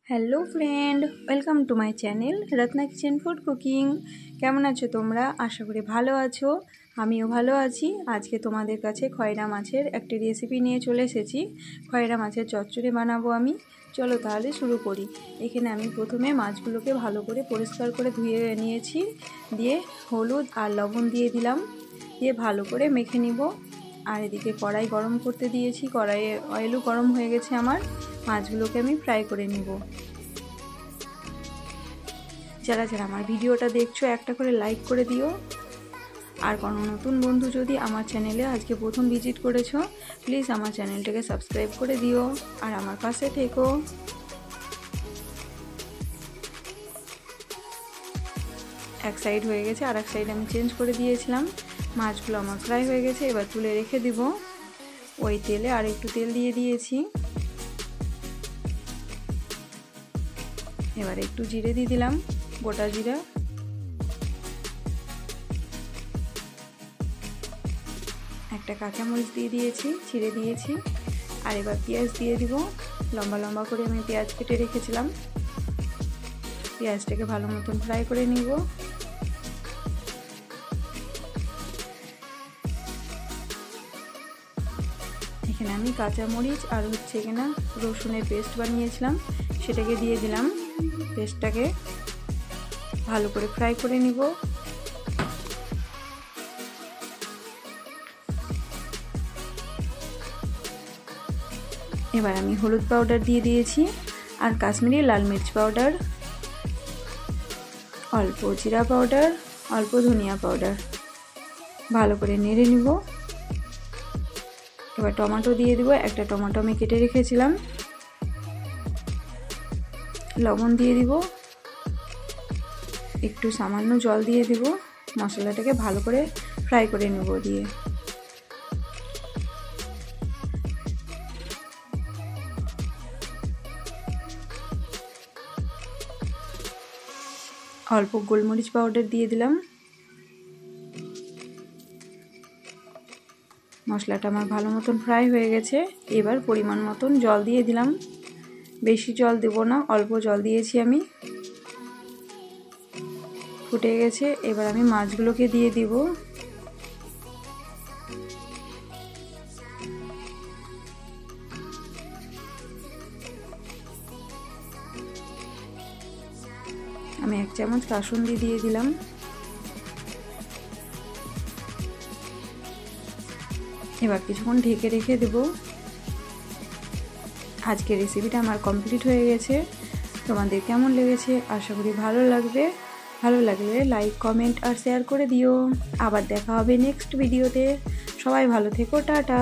Hello friend, welcome to my channel Ratna kitchen food cooking. কেমন আছো তোমরা? আশা করি ভালো আছো, আমিও ভালো আছি। আজকে তোমাদের কাছে খয়রা মাছের একটি রেসিপি নিয়ে চলে এসেছি। খয়রা মাছের চচ্চড়ি বানাবো আমি। চলো তাহলে শুরু করি। এখানে আমি প্রথমে মাছগুলোকে ভালো করে পরিষ্কার করে ধুয়ে নিয়েছি, দিয়ে হলুদ আর লবণ দিয়ে দিলাম, দিয়ে ভালো করে মেখে নিব। আর এদিকে কড়াই গরম করতে দিয়েছি, কড়াইয়ে অয়েলও গরম হয়ে গেছে আমার। মাছগুলোকে আমি ফ্রাই করে নিব। যারা যারা আমার ভিডিওটা দেখছো একটা করে লাইক করে দিও। আর কোনো নতুন বন্ধু যদি আমার চ্যানেলে আজকে প্রথম ভিজিট করেছো, প্লিজ আমার চ্যানেলটাকে সাবস্ক্রাইব করে দিও আর আমার পাশে থেকো। এক সাইড হয়ে গেছে, আর এক সাইড আমি চেঞ্জ করে দিয়েছিলাম। মাছগুলো আমার ফ্রাই হয়ে গেছে, এবার তুলে রেখে দিব। ওই তেলে আর একটু তেল দিয়ে দিয়েছি। এবার একটু জিরে দিয়ে দিলাম, গোটা জিরা। একটা কাঁচামরিচ দিয়ে দিয়েছি, ছিঁড়ে দিয়েছি। আর এবার পেঁয়াজ দিয়ে দিব। লম্বা লম্বা করে আমি পেঁয়াজ কেটে রেখেছিলাম। পেঁয়াজটাকে ভালো মতন ফ্রাই করে নিব। এখানে আমি কাঁচামরিচ আর এখানে রসুনের পেস্ট বানিয়েছিলাম, সেটাকে দিয়ে দিলাম। পেস্টটাকে ভালো করে ফ্রাই করে নিব। এবার আমি হলুদ পাউডার দিয়ে দিয়েছি, আর কাশ্মীরি লাল মির্চ পাউডার, অল্প জিরা পাউডার, অল্প ধনিয়া পাউডার, ভালো করে নেড়ে নিব। এবার টমেটো দিয়ে দিব, একটা টমেটো আমি কেটে রেখেছিলাম। লবণ দিয়ে দিব, একটু সামান্য জল দিয়ে দিব। মশলাটাকে ভালো করে ফ্রাই করে নেব দিয়ে। অল্প গোলমরিচ পাউডার দিয়ে দিলাম। মশলাটা আমার ভালো মতন ফ্রাই হয়ে গেছে। এবার পরিমাণ মতন জল দিয়ে দিলাম। বেশি জল দেব না, অল্প জল দিয়েছি আমি। ফুটে গেছে, এবার আমি মাছগুলোকে দিয়ে দিব। আমি 1 চামচ কাসুন্দি দিয়ে দিলাম। এবার কিছুক্ষণ ঢেকে রেখে দেব। আজকের রেসিপিটা আমার কমপ্লিট হয়ে গেছে। তোমাদের কেমন লেগেছে? আশা করি ভালো লাগবে। ভালো লাগলে লাইক, কমেন্ট আর শেয়ার করে দিও। আবার দেখা হবে নেক্সট ভিডিওতে। সবাই ভালো থেকো, টাটা।